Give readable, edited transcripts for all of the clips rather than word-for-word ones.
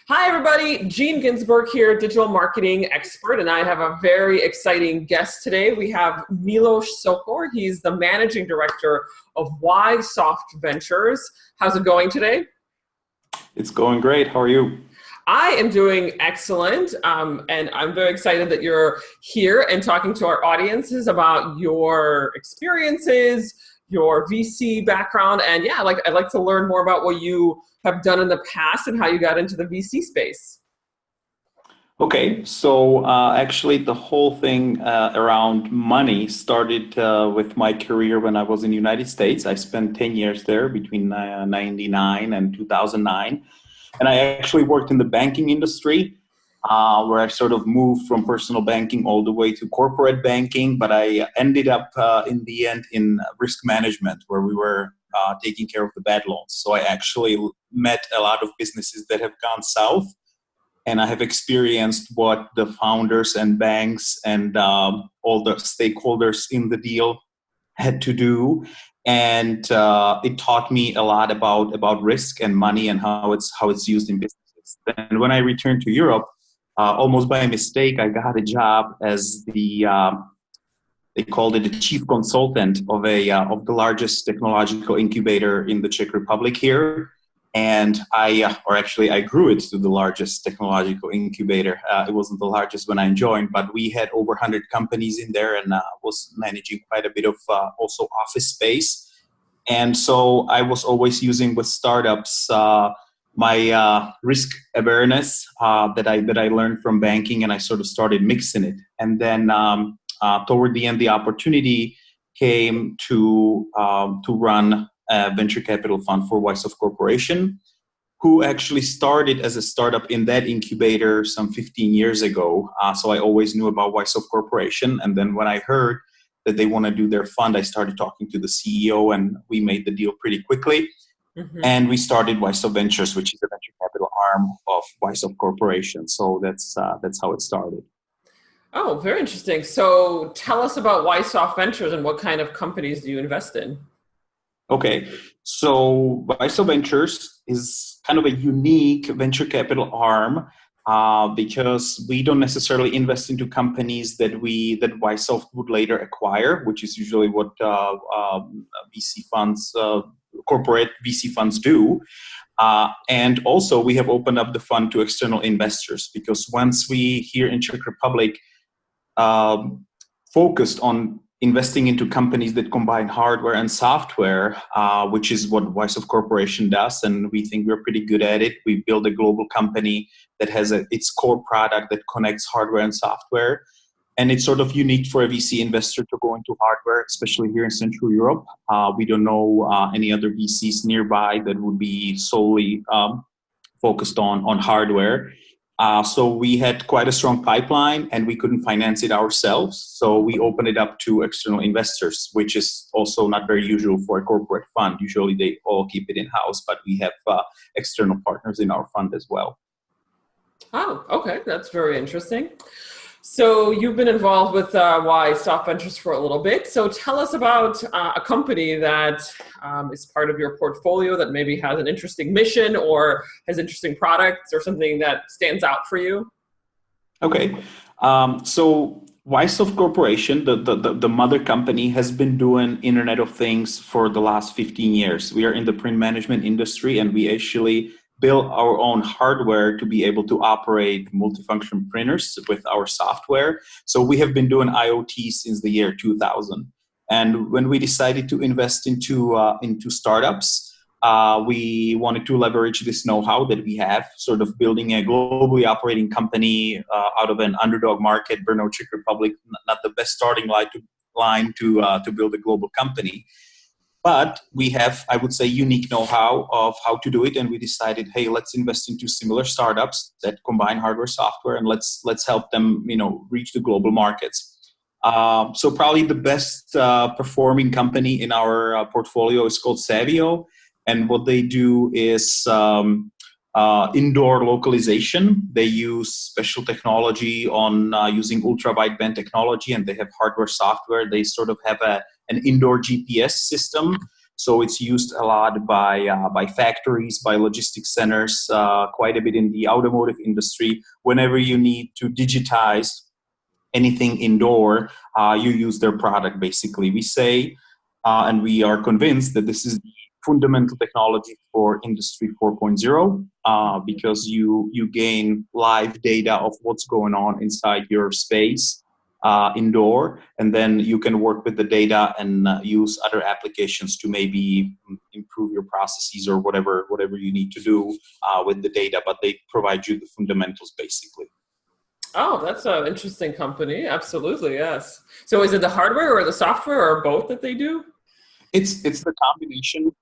Hi, everybody. Ginzburg here, digital marketing expert, and I have a very exciting guest today. We have Milos Sochor. He's the managing director of Soft Ventures. How's it going today? It's going great. How are you? I am doing excellent, and I'm very excited that you're here and talking to our audiences about your experiences, your VC background, and yeah, I'd like to learn more about what you have done in the past and how you got into the VC space. Okay, so actually, the whole thing around money started with my career when I was in the United States. I spent 10 years there between 99 and 2009. And I actually worked in the banking industry, where I sort of moved from personal banking all the way to corporate banking. But I ended up in the end in risk management, where we were taking care of the bad loans. So I actually met a lot of businesses that have gone south. And I have experienced what the founders and banks and all the stakeholders in the deal had to do. And it taught me a lot about risk and money and how it's used in businesses. And when I returned to Europe, almost by mistake, I got a job as they called it the chief consultant of the largest technological incubator in the Czech Republic here. And I grew it to the largest technological incubator. It wasn't the largest when I joined, but we had over 100 companies in there and was managing quite a bit of also office space. And so I was always using with startups my risk awareness that I learned from banking, and I sort of started mixing it. And then toward the end, the opportunity came to run a venture capital fund for Soft Corporation, who actually started as a startup in that incubator some 15 years ago. So I always knew about Soft Corporation. And then when I heard that they want to do their fund, I started talking to the CEO, and we made the deal pretty quickly. Mm-hmm. And we started Soft Ventures, which is a venture capital arm of Soft Corporation. So that's how it started. Oh, very interesting. So tell us about Soft Ventures and what kind of companies do you invest in? Okay, so Milos Ventures is kind of a unique venture capital arm because we don't necessarily invest into companies that Soft would later acquire, which is usually what VC funds, corporate VC funds do. And also, we have opened up the fund to external investors because once we here in Czech Republic focused on investing into companies that combine hardware and software, which is what Soft Corporation does, and we think we're pretty good at it. We build a global company that has its core product that connects hardware and software, and it's sort of unique for a VC investor to go into hardware, especially here in Central Europe. We don't know any other VCs nearby that would be solely focused on hardware. So we had quite a strong pipeline and we couldn't finance it ourselves. So we opened it up to external investors, which is also not very usual for a corporate fund. Usually they all keep it in-house, but we have external partners in our fund as well. Oh, okay. That's very interesting. So you've been involved with Soft Ventures for a little bit. So tell us about a company that is part of your portfolio that maybe has an interesting mission or has interesting products or something that stands out for you. Okay. So Soft Corporation, the mother company, has been doing Internet of Things for the last 15 years. We are in the print management industry, and we actually build our own hardware to be able to operate multifunction printers with our software. So we have been doing IoT since the year 2000. And when we decided to invest into startups, we wanted to leverage this know-how that we have, sort of building a globally operating company out of an underdog market, Brno, Czech Republic, not the best starting line to build a global company. But we have, I would say, unique know-how of how to do it, and we decided, hey, let's invest into similar startups that combine hardware, software, and let's help them, reach the global markets. So probably the best performing company in our portfolio is called Savio, and what they do is indoor localization. They use special technology on using ultra wideband technology, and they have hardware, software. They sort of have an indoor GPS system. So it's used a lot by factories, by logistics centers, quite a bit in the automotive industry. Whenever you need to digitize anything indoor, you use their product. Basically, we say, and we are convinced that this is the fundamental technology for Industry 4.0, because you gain live data of what's going on inside your space indoor, and then you can work with the data and use other applications to maybe improve your processes or whatever you need to do with the data. But they provide you the fundamentals basically. Oh, that's an interesting company. Absolutely, yes. So is it the hardware or the software or both that they do? It's the combination,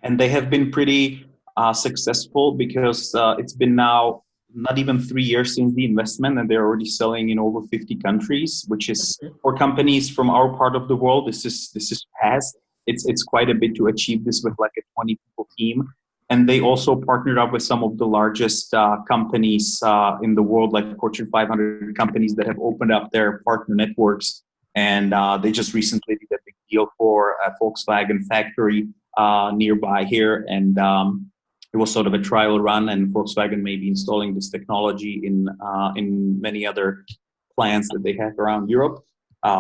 and they have been pretty successful because it's been now not even 3 years since the investment, and they're already selling in over 50 countries, which is, for companies from our part of the world, this is fast. It's quite a bit to achieve this with like a 20 people team. And they also partnered up with some of the largest companies in the world, like Fortune 500 companies that have opened up their partner networks. And they just recently did a big deal for a Volkswagen factory nearby here. And it was sort of a trial run, and Volkswagen may be installing this technology in many other plants that they have around Europe.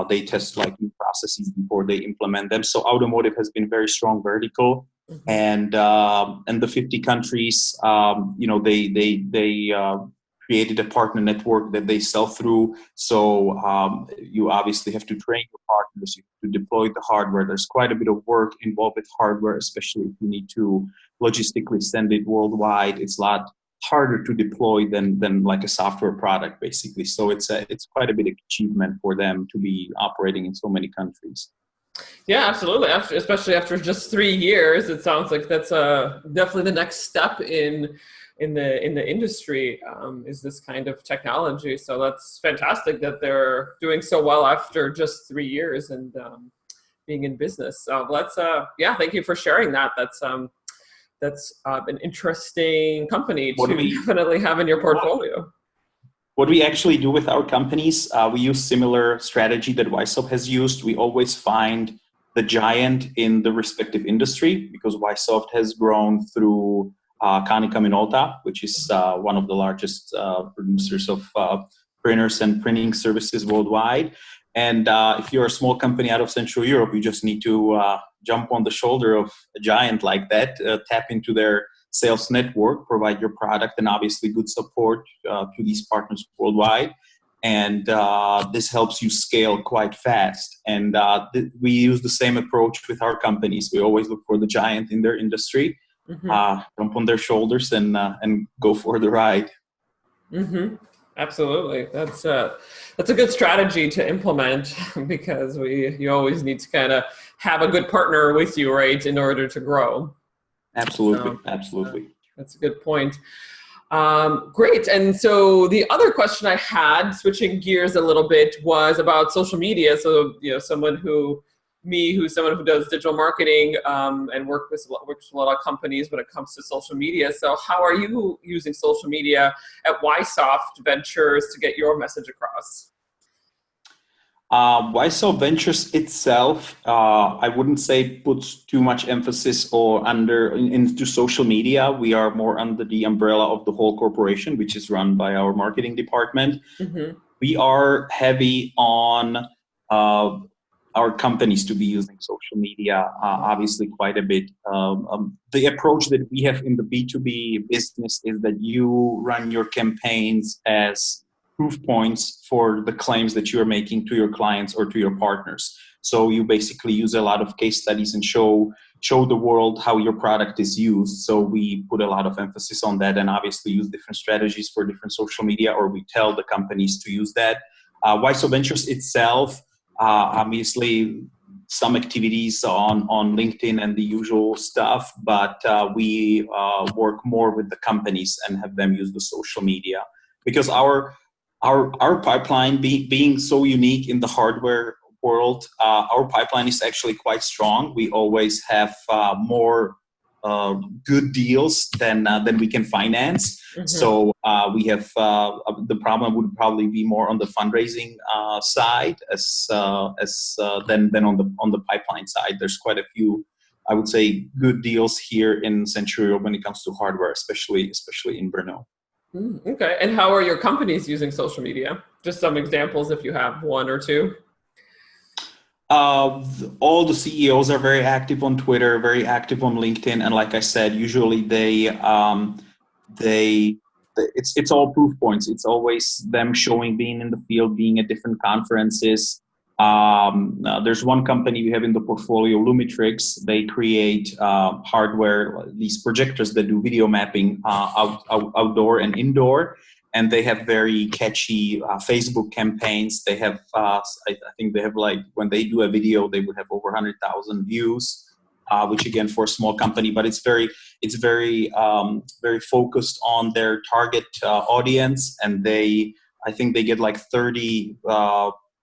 They test like new processes before they implement them. So automotive has been very strong vertical, and the 50 countries, they created a partner network that they sell through. So you obviously have to train your partners, you have to deploy the hardware. There's quite a bit of work involved with hardware, especially if you need to logistically send it worldwide. It's a lot harder to deploy than like a software product, basically. So it's quite a big achievement for them to be operating in so many countries. Yeah, absolutely. Especially after just 3 years, it sounds like that's definitely the next step in the industry, is this kind of technology. So that's fantastic that they're doing so well after just 3 years and being in business. So thank you for sharing that. That's an interesting company to definitely have in your portfolio. What we actually do with our companies, we use similar strategy that Weissop has used. We always find the giant in the respective industry, because Weissop has grown through Konica Minolta, which is one of the largest producers of printers and printing services worldwide. And if you're a small company out of Central Europe, you just need to jump on the shoulder of a giant like that, tap into their sales network, provide your product, and obviously good support to these partners worldwide. And this helps you scale quite fast. And we use the same approach with our companies. We always look for the giant in their industry, jump on their shoulders, and go for the ride. Mm-hmm. Absolutely. That's a good strategy to implement, because you always need to kind of have a good partner with you, right, in order to grow. Absolutely. Absolutely. That's a good point. Great. And so the other question I had, switching gears a little bit, was about social media. So, who's someone who does digital marketing and works with a lot of companies when it comes to social media. So how are you using social media at Weissop Ventures to get your message across? Weissop Ventures itself, I wouldn't say puts too much emphasis into social media. We are more under the umbrella of the whole corporation, which is run by our marketing department. Mm-hmm. We are heavy on our companies to be using social media, obviously quite a bit. The approach that we have in the B2B business is that you run your campaigns as proof points for the claims that you are making to your clients or to your partners. So you basically use a lot of case studies and show the world how your product is used. So we put a lot of emphasis on that, and obviously use different strategies for different social media, or we tell the companies to use that. Weissop Ventures itself, obviously some activities on LinkedIn and the usual stuff, but we work more with the companies and have them use the social media, because our pipeline being so unique in the hardware world, our pipeline is actually quite strong. We always have more good deals than we can finance. Mm-hmm. So we have the problem would probably be more on the fundraising side than on the pipeline side. There's quite a few I would say, good deals here in Centurio when it comes to hardware, especially in Brno. Okay. And how are your companies using social media? Just some examples if you have one or two. All the CEOs are very active on Twitter, very active on LinkedIn, and like I said, usually it's all proof points. It's always them showing, being in the field, being at different conferences. There's one company we have in the portfolio, Lumitrix. They create hardware, these projectors that do video mapping outdoor and indoor. And they have very catchy Facebook campaigns. They have, I think they have, like, when they do a video, they would have over 100,000 views, which again, for a small company, but it's very focused on their target audience. And I think they get like 30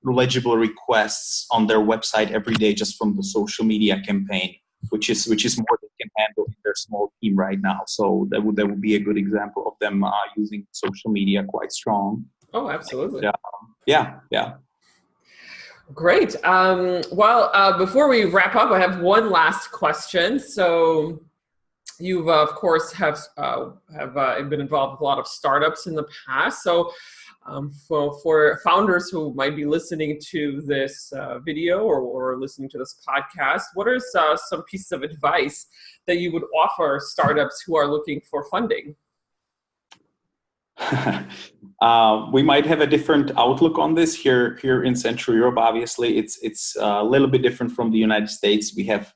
legible requests on their website every day just from the social media campaign, which is more they can handle in their small team right now. So that would be a good example of them using social media quite strong. Oh, absolutely. And, yeah. Great. Before we wrap up, I have one last question. So you've, of course, have been involved with a lot of startups in the past. So for founders who might be listening to this video or listening to this podcast, what are some pieces of advice that you would offer startups who are looking for funding? We might have a different outlook on this here in Central Europe. Obviously, it's a little bit different from the United States. We have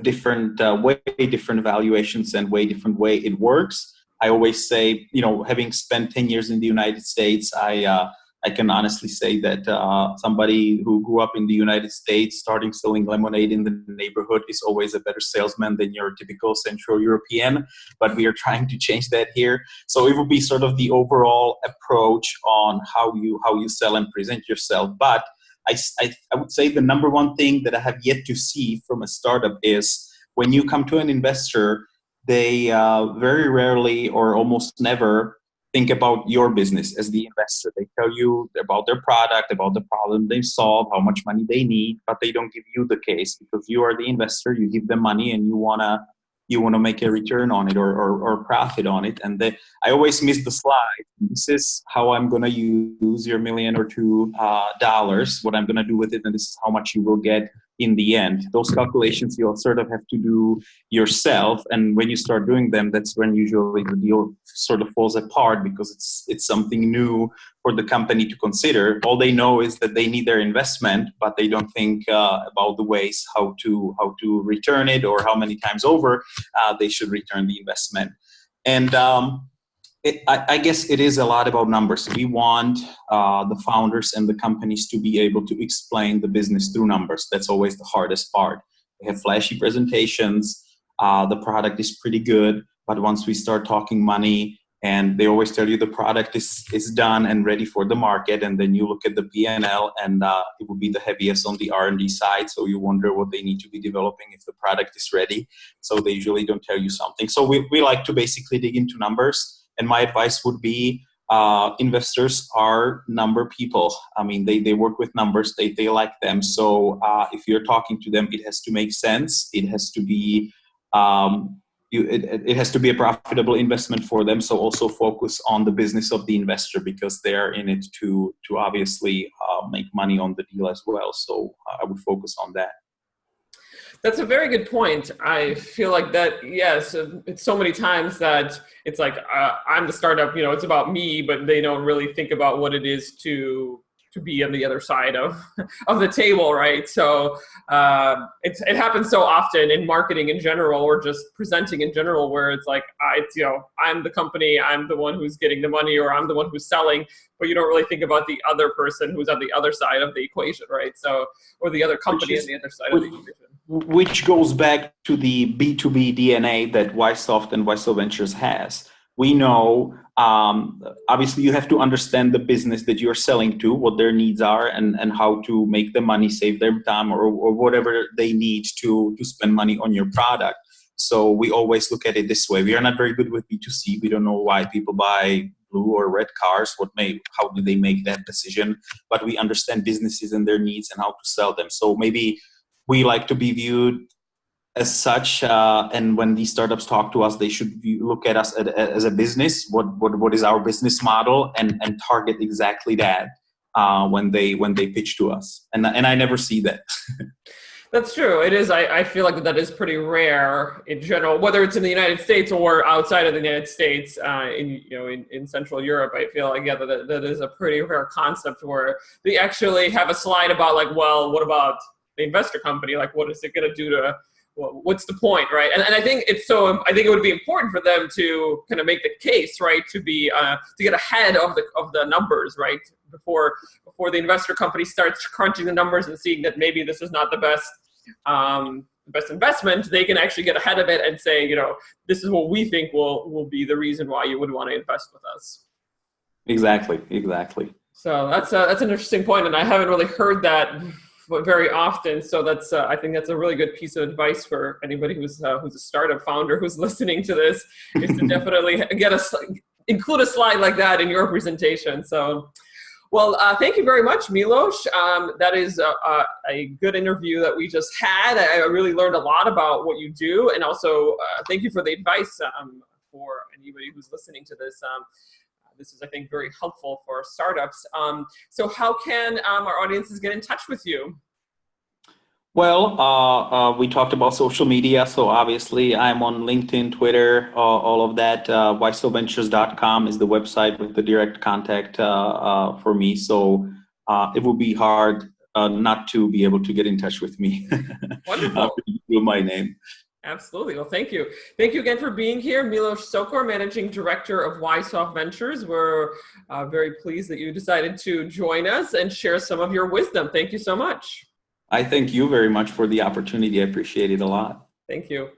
different way different valuations and way different way it works. I always say, having spent 10 years in the United States, I can honestly say that somebody who grew up in the United States starting selling lemonade in the neighborhood is always a better salesman than your typical Central European, but we are trying to change that here. So it would be sort of the overall approach on how you sell and present yourself. But I would say the number one thing that I have yet to see from a startup is when you come to an investor, they very rarely or almost never think about your business as the investor. They tell you about their product, about the problem they solve, how much money they need, but they don't give you the case because you are the investor. You give them money and you wanna make a return on it or profit on it. And I always miss the slide. This is how I'm gonna use your $1 million or $2, what I'm gonna do with it, and this is how much you will get in the end. Those calculations you'll sort of have to do yourself, and when you start doing them, that's when usually the deal sort of falls apart because it's something new for the company to consider. All they know is that they need their investment, but they don't think about the ways how to return it or how many times over they should return the investment. And I guess it is a lot about numbers. We want the founders and the companies to be able to explain the business through numbers. That's always the hardest part. They have flashy presentations. The product is pretty good, but once we start talking money, and they always tell you the product is done and ready for the market, and then you look at the P&L, and it will be the heaviest on the R&D side. So you wonder what they need to be developing if the product is ready. So they usually don't tell you something. So we like to basically dig into numbers. And my advice would be investors are number people. I mean, they work with numbers, they like them. So if you're talking to them, it has to make sense. It has to be it has to be a profitable investment for them. So also focus on the business of the investor because they're in it to obviously make money on the deal as well. So I would focus on that. That's a very good point. I feel like that, yes, it's so many times that it's like, I'm the startup, it's about me, but they don't really think about what it is to be on the other side of the table, right? So it happens so often in marketing in general, or just presenting in general, where it's like, I'm the company, I'm the one who's getting the money, or I'm the one who's selling, but you don't really think about the other person who's on the other side of the equation, right? So, or the other company on the other side of the equation. Which goes back to the B2B DNA that Ysoft and Yso Ventures has. We know, obviously, you have to understand the business that you're selling to, what their needs are, and how to make them money, save them time, or whatever they need to spend money on your product. So we always look at it this way. We are not very good with B2C. We don't know why people buy blue or red cars. How do they make that decision? But we understand businesses and their needs and how to sell them. So maybe we like to be viewed as such. And when these startups talk to us, they should look at us as a business. What is our business model, and target exactly that when they pitch to us. And I never see that. That's true. It is. I feel like that is pretty rare in general, whether it's in the United States or outside of the United States. In Central Europe, I feel like that is a pretty rare concept where they actually have a slide about like, well, what about the investor company? Like, what is it going to do to? Well, what's the point, right? And I think it's so. I think it would be important for them to kind of make the case, right, to get ahead of the numbers, right, before the investor company starts crunching the numbers and seeing that maybe this is not the best investment. They can actually get ahead of it and say, this is what we think will be the reason why you would want to invest with us. Exactly. So that's an interesting point, and I haven't really heard that very often. So that's I think that's a really good piece of advice for anybody who's a startup founder who's listening to this, is to definitely include a slide like that in your presentation. So, well, thank you very much, Milos. That is a good interview that we just had. I really learned a lot about what you do, and also thank you for the advice for anybody who's listening to this. This is, I think, very helpful for startups. So how can our audiences get in touch with you? Well, we talked about social media. So obviously I'm on LinkedIn, Twitter, all of that. whysoventures.com is the website with the direct contact for me. So it would be hard not to be able to get in touch with me. Wonderful. Through my name. Absolutely. Well, thank you. Thank you again for being here. Milos Sochor, Managing Director of Soft Ventures. We're very pleased that you decided to join us and share some of your wisdom. Thank you so much. I thank you very much for the opportunity. I appreciate it a lot. Thank you.